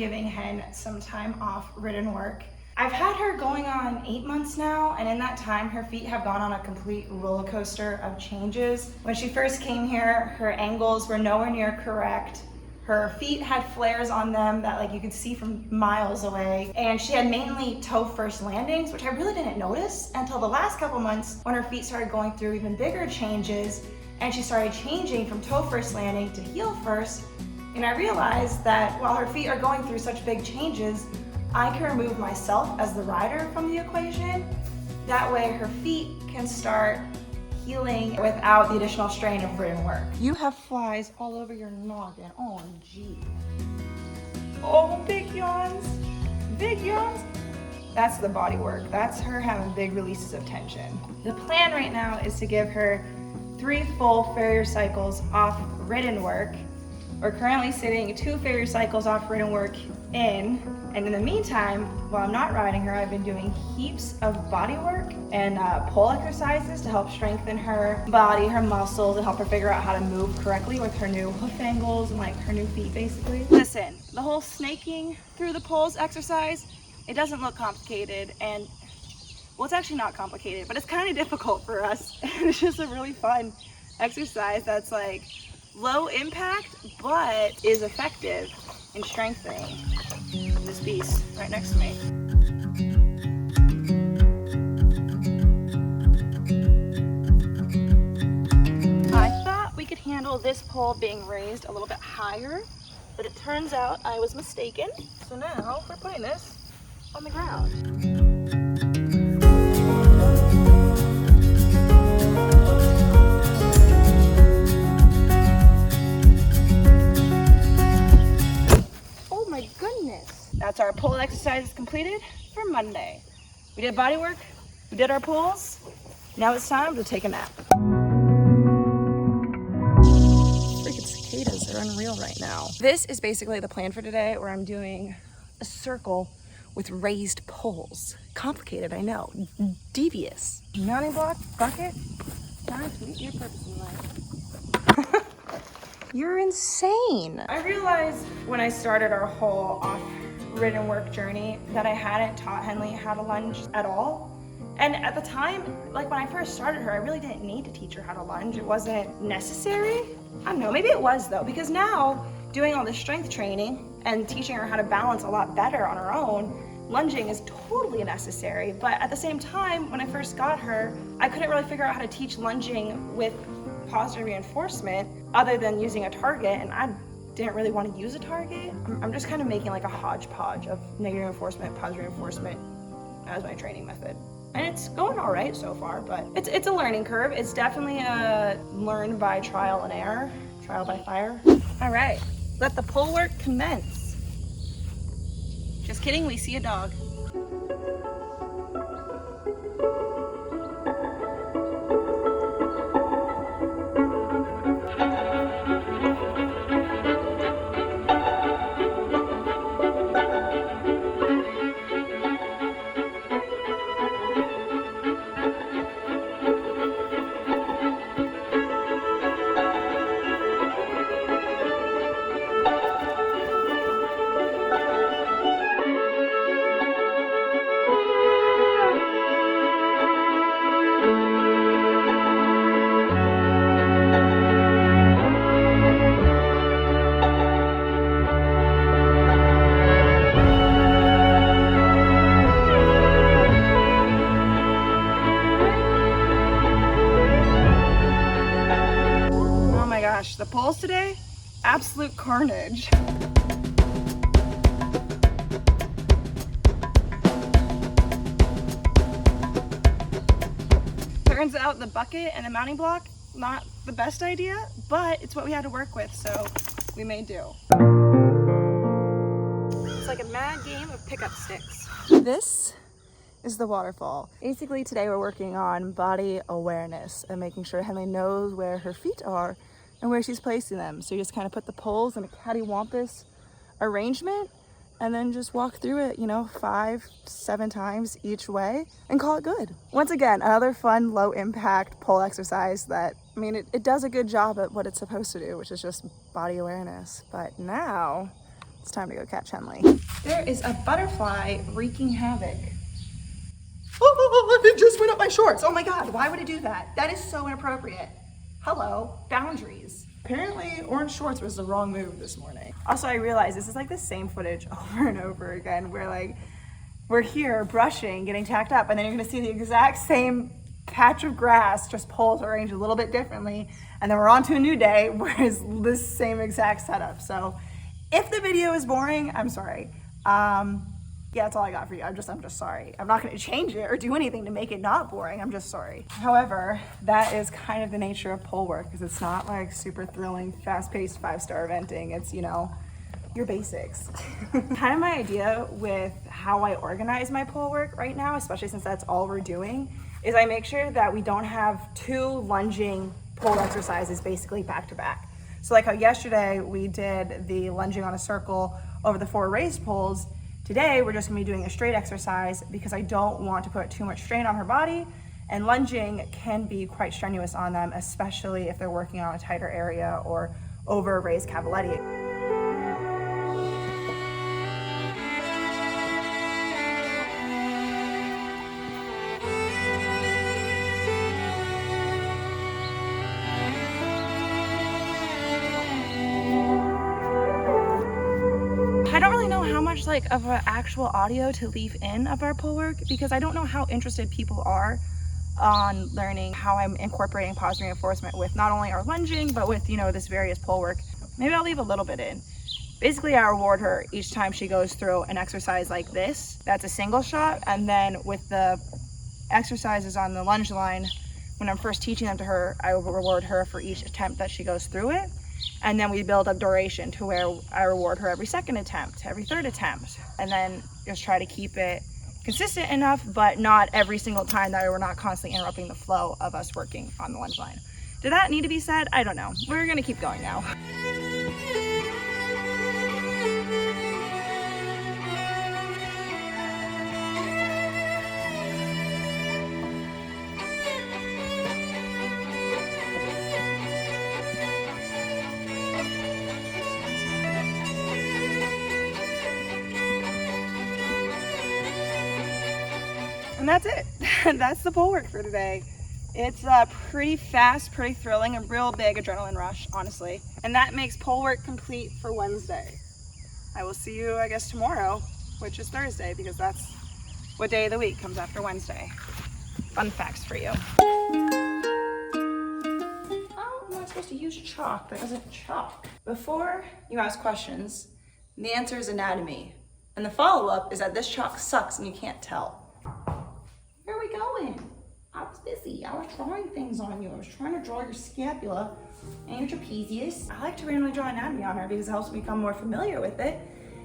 giving Hen some time off ridden work. I've had her going on 8 months now, and in that time, her feet have gone on a complete roller coaster of changes. When she first came here, her angles were nowhere near correct. Her feet had flares on them that like you could see from miles away. And she had mainly toe first landings, which I really didn't notice until the last couple months when her feet started going through even bigger changes and she started changing from toe first landing to heel first. And I realized that while her feet are going through such big changes, I can remove myself as the rider from the equation. That way her feet can start healing without the additional strain of ridden work. You have flies all over your noggin. Oh, gee. Oh, big yawns. Big yawns. That's the body work. That's her having big releases of tension. The plan right now is to give her 3 full farrier cycles off ridden work. We're currently sitting 2 farrier cycles off ridden work in, and in the meantime, while I'm not riding her, I've been doing heaps of body work and pull exercises to help strengthen her body, her muscles, and help her figure out how to move correctly with her new hoof angles and like her new feet basically. Listen, the whole snaking through the poles exercise, it doesn't look complicated, and well, it's actually not complicated, but it's kind of difficult for us. It's just a really fun exercise that's like low impact, but is effective in strengthening this beast right next to me. I thought we could handle this pole being raised a little bit higher, but it turns out I was mistaken. So now we're putting this on the ground. That's our pole exercises completed for Monday. We did body work, we did our pulls. Now it's time to take a nap. Freaking cicadas are unreal right now. This is basically the plan for today, where I'm doing a circle with raised poles. Complicated, I know. Devious. Mounting block, bucket, time to meet your purpose in life. You're insane. I realized when I started our whole off ridden work journey that I hadn't taught Henley how to lunge at all. And at the time, like when I first started her, I really didn't need to teach her how to lunge. It wasn't necessary. I don't know, maybe it was though, because now doing all this strength training and teaching her how to balance a lot better on her own, lunging is totally necessary. But at the same time, when I first got her, I couldn't really figure out how to teach lunging with positive reinforcement other than using a target, and I didn't really want to use a target. I'm just kind of making like a hodgepodge of negative reinforcement, positive reinforcement as my training method. And it's going all right so far, but it's a learning curve. It's definitely a learn by trial and error, trial by fire. All right, let the pull work commence. Just kidding, we see a dog. The pulls today, absolute carnage. Turns out the bucket and the mounting block, not the best idea, but it's what we had to work with, so we made do. It's like a mad game of pickup sticks. This is the waterfall. Basically today we're working on body awareness and making sure Henley knows where her feet are and where she's placing them. So you just kind of put the poles in a cattywampus arrangement and then just walk through it, 5-7 times each way and call it good. Once again, another fun low impact pole exercise that, it does a good job at what it's supposed to do, which is just body awareness. But now It's time to go catch Henley. There is a butterfly wreaking havoc. Oh, it just went up my shorts. Oh my God, why would it do that? That is so inappropriate. Hello, boundaries. Apparently, orange shorts was the wrong move this morning. Also, I realized this is like the same footage over and over again where like, we're here brushing, getting tacked up, and then you're gonna see the exact same patch of grass, just poles arranged a little bit differently, and then we're on to a new day where it's this same exact setup. So if the video is boring, I'm sorry. Yeah, that's all I got for you. I'm just sorry. I'm not gonna change it or do anything to make it not boring. I'm just sorry. However, that is kind of the nature of pole work, because it's not like super thrilling, fast-paced 5-star eventing. It's, you know, your basics. Kind of my idea with how I organize my pole work right now, especially since that's all we're doing, is I make sure that we don't have 2 lunging pole exercises basically back to back. So like how yesterday we did the lunging on a circle over the 4 raised poles, today we're just gonna be doing a straight exercise because I don't want to put too much strain on her body, and lunging can be quite strenuous on them, especially if they're working on a tighter area or over a raised cavaletti. I don't really know how much like of an actual audio to leave in of our pole work, because I don't know how interested people are on learning how I'm incorporating positive reinforcement with not only our lunging, but with, you know, this various pole work. Maybe I'll leave a little bit in. Basically, I reward her each time she goes through an exercise like this. That's a single shot. And then with the exercises on the lunge line, when I'm first teaching them to her, I will reward her for each attempt that she goes through it. And then we build up duration to where I reward her every 2nd attempt, every 3rd attempt, and then just try to keep it consistent enough, but not every single time that we're not constantly interrupting the flow of us working on the lunge line. Did that need to be said? I don't know. We're gonna keep going now. And that's it. That's the pole work for today. It's pretty fast, pretty thrilling, a real big adrenaline rush, honestly. And that makes pole work complete for Wednesday. I will see you, I guess, tomorrow, which is Thursday, because that's what day of the week comes after Wednesday. Fun facts for you. How am I supposed to use chalk that isn't chalk? Before you ask questions, the answer is anatomy. And the follow-up is that this chalk sucks and you can't tell. Where are we going? I was busy. I was drawing things on you. I was trying to draw your scapula and your trapezius. I like to randomly draw anatomy on her because it helps me become more familiar with it.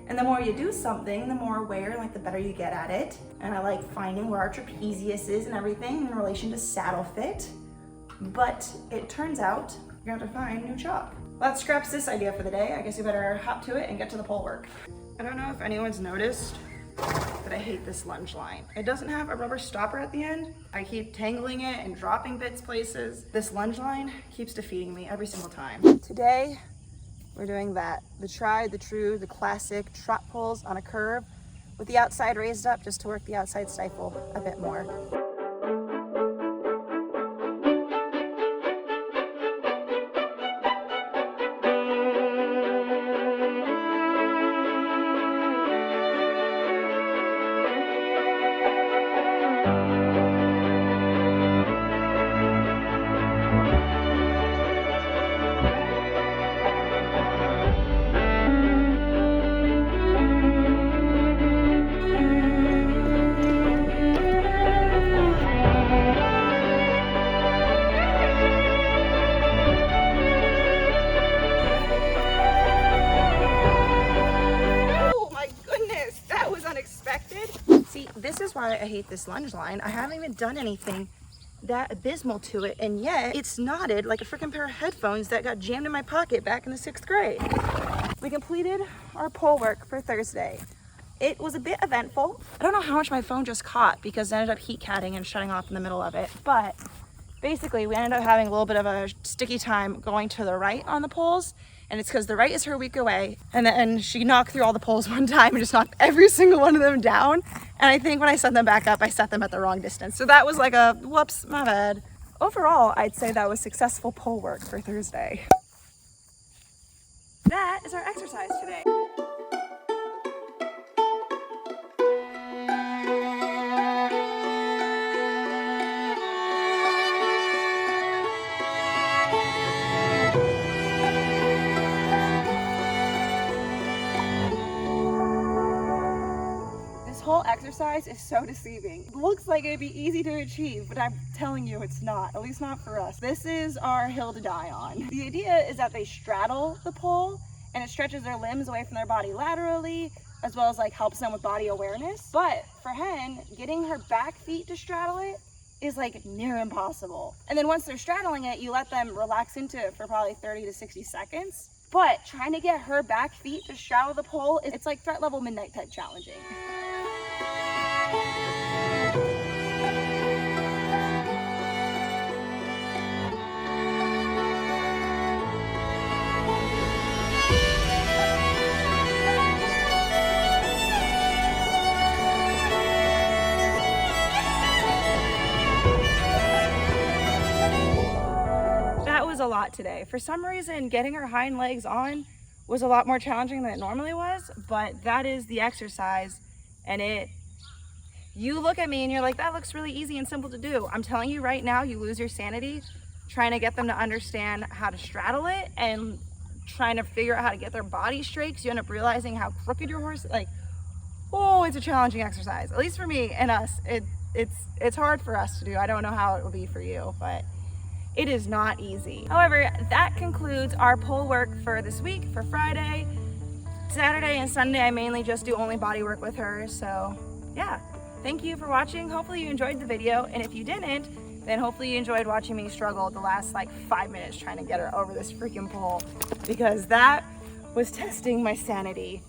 And the more you do something, the more aware, like the better you get at it. And I like finding where our trapezius is and everything in relation to saddle fit. But it turns out you're gonna have to find new chalk. Well, that scraps this idea for the day. I guess you better hop to it and get to the pole work. I don't know if anyone's noticed, but I hate this lunge line. It doesn't have a rubber stopper at the end. I keep tangling it and dropping bits places. This lunge line keeps defeating me every single time. Today, we're doing that. The tried, the true, the classic trot poles on a curve with the outside raised up just to work the outside stifle a bit more. See, this is why I hate this lunge line. I haven't even done anything that abysmal to it, and yet it's knotted like a freaking pair of headphones that got jammed in my pocket back in the 6th grade. We completed our pole work for Thursday. It was a bit eventful. I don't know how much my phone just caught because it ended up heat catting and shutting off in the middle of it, but basically we ended up having a little bit of a sticky time going to the right on the poles, and it's because the right is her weak away, and then she knocked through all the poles one time and just knocked every single one of them down. And I think when I set them back up, I set them at the wrong distance. So that was like a whoops, my bad. Overall, I'd say that was successful pole work for Thursday. That is our exercise today. This whole exercise is so deceiving. It looks like it'd be easy to achieve, but I'm telling you it's not, at least not for us. This is our hill to die on. The idea is that they straddle the pole and it stretches their limbs away from their body laterally, as well as like helps them with body awareness. But for Hen, getting her back feet to straddle it is like near impossible. And then once they're straddling it, you let them relax into it for probably 30 to 60 seconds. But trying to get her back feet to straddle the pole, it's like threat level midnight type challenging. That was a lot today. For some reason, getting her hind legs on was a lot more challenging than it normally was, but that is the exercise. And you look at me and you're like, that looks really easy and simple to do. I'm telling you right now, you lose your sanity trying to get them to understand how to straddle it and trying to figure out how to get their body straight, because you end up realizing how crooked your horse is. Like, oh, it's a challenging exercise. At least for me and us, it's hard for us to do. I don't know how it will be for you, but it is not easy. However, that concludes our pole work for this week, for Friday. Saturday and Sunday, I mainly just do only body work with her. So yeah, thank you for watching. Hopefully you enjoyed the video. And if you didn't, then hopefully you enjoyed watching me struggle the last like 5 minutes trying to get her over this freaking pole, because that was testing my sanity.